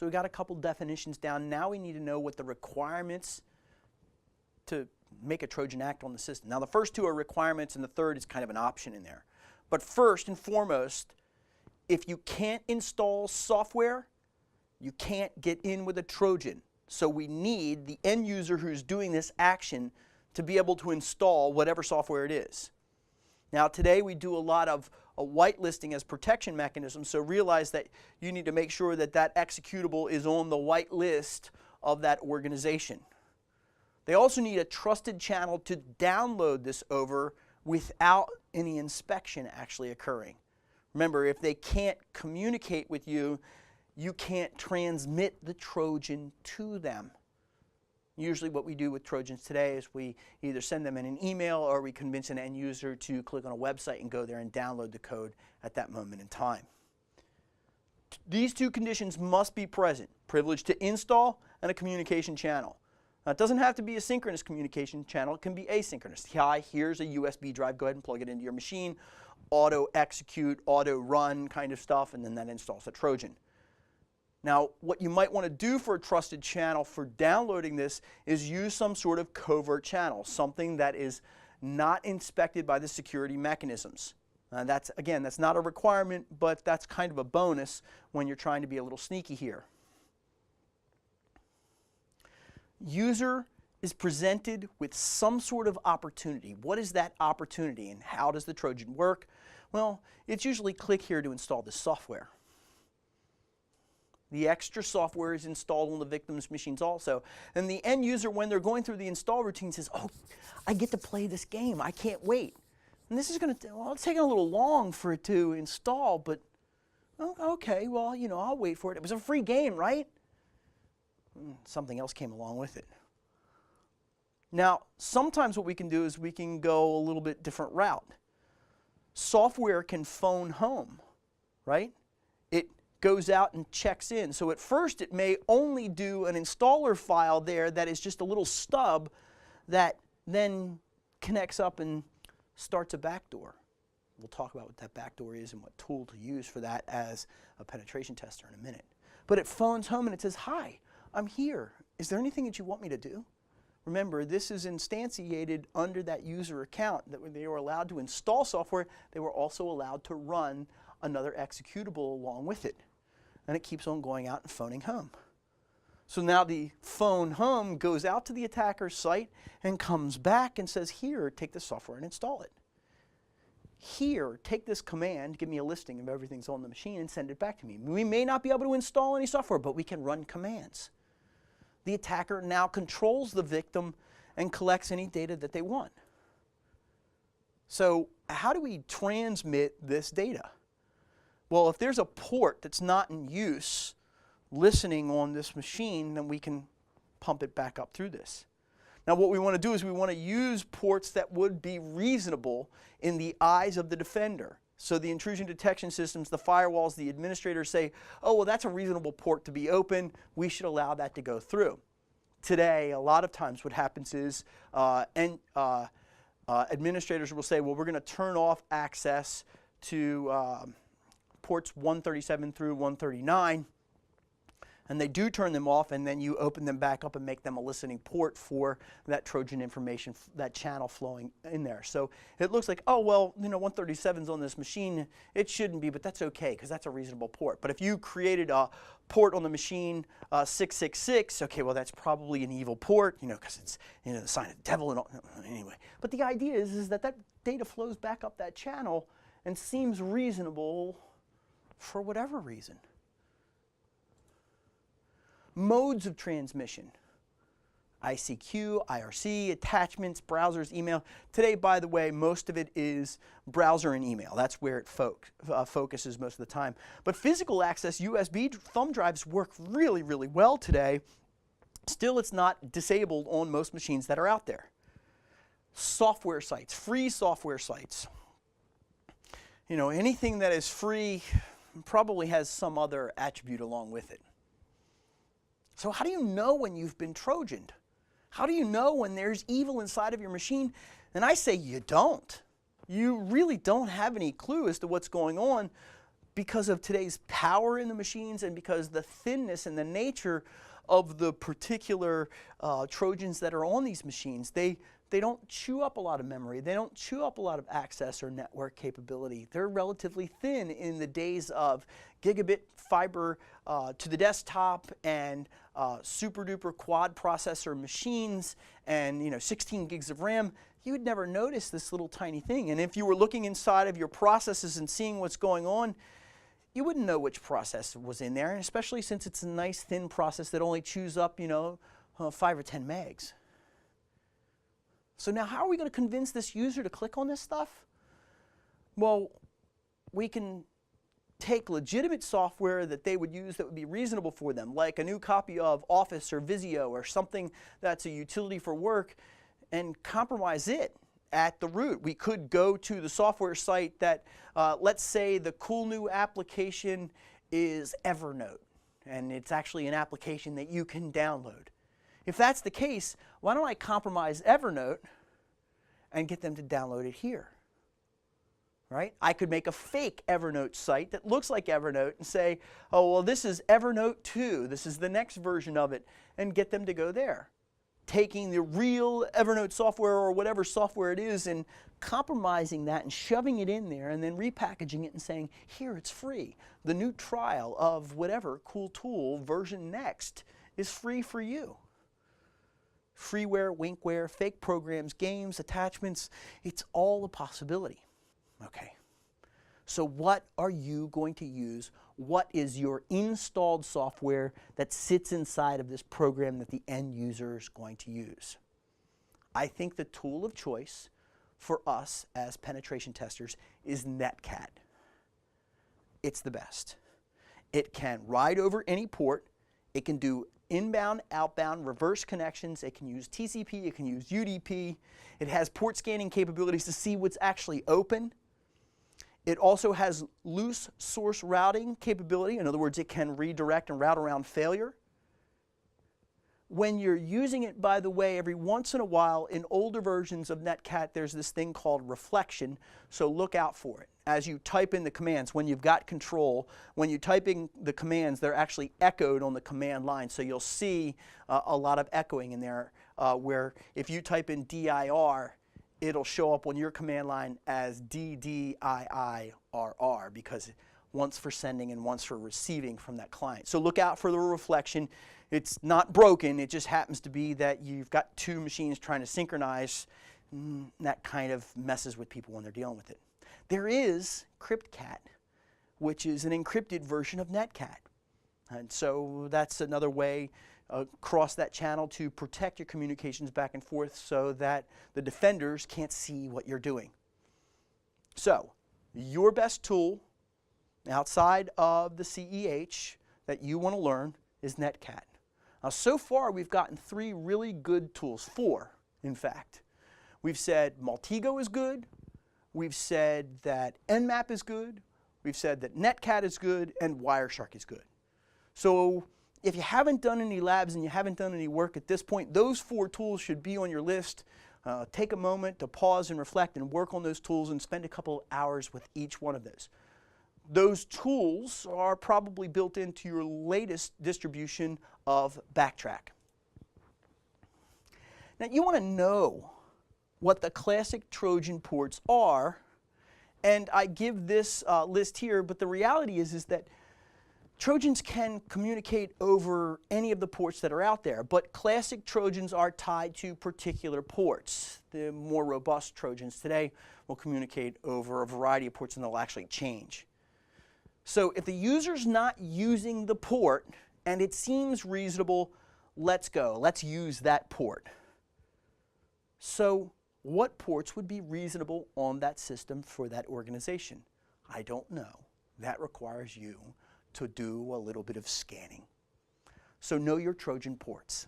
So we got a couple definitions down. Now we need to know what the requirements to make a Trojan act on the system. Now the first two are requirements and the third is kind of an option in there. But first and foremost, if you can't install software, you can't get in with a Trojan. So we need the end user who's doing this action to be able to install whatever software it is. Now today we do a lot of whitelisting as protection mechanism, so realize that you need to make sure that that executable is on the white list of that organization. They also need a trusted channel to download this over without any inspection actually occurring. Remember, if they can't communicate with you, you can't transmit the Trojan to them. Usually what we do with Trojans today is we either send them in an email or we convince an end user to click on a website and go there and download the code at that moment in time. These two conditions must be present: privilege to install and a communication channel. Now, it doesn't have to be a synchronous communication channel. It can be asynchronous. Hi, here's a USB drive. Go ahead and plug it into your machine. Auto execute, auto run kind of stuff, and then that installs the Trojan. Now, what you might want to do for a trusted channel for downloading this is use some sort of covert channel, something that is not inspected by the security mechanisms. That's not a requirement, but that's kind of a bonus when you're trying to be a little sneaky here. User is presented with some sort of opportunity. What is that opportunity and how does the Trojan work? Well, it's usually click here to install this software. The extra software is installed on the victim's machines also. And the end user, when they're going through the install routine, says, oh, I get to play this game. I can't wait. And this is going to, well, it's taking a little long for it to install, but oh, okay, well, you know, I'll wait for it. It was a free game, right? Something else came along with it. Now, sometimes what we can do is we can go a little bit different route. Software can phone home, right? It goes out and checks in. So at first it may only do an installer file there that is just a little stub that then connects up and starts a backdoor. We'll talk about what that backdoor is and what tool to use for that as a penetration tester in a minute. But it phones home and it says, hi, I'm here. Is there anything that you want me to do? Remember, this is instantiated under that user account, that when they were allowed to install software, they were also allowed to run another executable along with it. And it keeps on going out and phoning home. So now the phone home goes out to the attacker's site and comes back and says, here, take this software and install it. Here, take this command, give me a listing of everything's on the machine and send it back to me. We may not be able to install any software, but we can run commands. The attacker now controls the victim and collects any data that they want. So how do we transmit this data? Well, if there's a port that's not in use listening on this machine, then we can pump it back up through this. Now what we want to do is we want to use ports that would be reasonable in the eyes of the defender. So the intrusion detection systems, the firewalls, the administrators say, oh, well, that's a reasonable port to be open. We should allow that to go through. Today, a lot of times what happens is administrators will say, well, we're going to turn off access to ports 137 through 139. And they do turn them off, and then you open them back up and make them a listening port for that Trojan information, that channel flowing in there. So it looks like, oh, well, you know, 137's on this machine. It shouldn't be, but that's okay, because that's a reasonable port. But if you created a port on the machine 666, okay, well, that's probably an evil port, you know, because it's, you know, the sign of the devil and all. Anyway. But the idea is that that data flows back up that channel and seems reasonable for whatever reason. Modes of transmission: ICQ, IRC, attachments, browsers, email. Today, by the way, most of it is browser and email. That's where it focuses most of the time. But physical access, USB thumb drives work really, really well today. Still, it's not disabled on most machines that are out there. Software sites, free software sites. You know, anything that is free probably has some other attribute along with it. So how do you know when you've been Trojaned? How do you know when there's evil inside of your machine? And I say you don't. You really don't have any clue as to what's going on. because of today's power in the machines and because the thinness and the nature of the particular Trojans that are on these machines, they don't chew up a lot of memory. They don't chew up a lot of access or network capability. They're relatively thin in the days of gigabit fiber to the desktop and super duper quad processor machines and 16 gigs of RAM. You would never notice this little tiny thing. And if you were looking inside of your processes and seeing what's going on, you wouldn't know which process was in there, and especially since it's a nice thin process that only chews up 5 or 10 megs. So now how are we going to convince this user to click on this stuff? Well, we can take legitimate software that they would use that would be reasonable for them, like a new copy of Office or Visio or something that's a utility for work, and compromise it at the root. We could go to the software site that, let's say the cool new application is Evernote, and it's actually an application that you can download. If that's the case, why don't I compromise Evernote and get them to download it here? Right? I could make a fake Evernote site that looks like Evernote and say, oh, well, this is Evernote 2. This is the next version of it, and get them to go there. Taking the real Evernote software or whatever software it is and compromising that and shoving it in there and then repackaging it and saying, here, it's free. The new trial of whatever cool tool version next is free for you. Freeware, winkware, fake programs, games, attachments, it's all a possibility. Okay, so what are you going to use? What is your installed software that sits inside of this program that the end user is going to use? I think the tool of choice for us as penetration testers is Netcat. It's the best. It can ride over any port. It can do inbound, outbound, reverse connections. It can use TCP. It can use UDP. It has port scanning capabilities to see what's actually open. It also has loose source routing capability. In other words, it can redirect and route around failure. When you're using it, by the way, every once in a while in older versions of Netcat, there's this thing called reflection, so look out for it. As you type in the commands, when you've got control, when you type in the commands, they're actually echoed on the command line. So you'll see a lot of echoing in there where if you type in DIR, it'll show up on your command line as DDIIRR because once for sending and once for receiving from that client. So look out for the reflection. It's not broken. It just happens to be that you've got two machines trying to synchronize. That kind of messes with people when they're dealing with it. There is CryptCat, which is an encrypted version of Netcat. And so that's another way across that channel to protect your communications back and forth so that the defenders can't see what you're doing. So your best tool outside of the CEH that you want to learn is Netcat. Now so far we've gotten 3 really good tools, 4 in fact. We've said Maltego is good, we've said that Nmap is good, we've said that Netcat is good, and Wireshark is good. So if you haven't done any labs and you haven't done any work at this point, those 4 tools should be on your list. Take a moment to pause and reflect and work on those tools and spend a couple hours with each one of those. Those tools are probably built into your latest distribution of Backtrack. Now you want to know what the classic Trojan ports are, and I give this list here, but the reality is that Trojans can communicate over any of the ports that are out there, but classic Trojans are tied to particular ports. The more robust Trojans today will communicate over a variety of ports and they'll actually change. So if the user's not using the port and it seems reasonable, let's go. Let's use that port. So what ports would be reasonable on that system for that organization? I don't know. That requires you to do a little bit of scanning. So know your Trojan ports.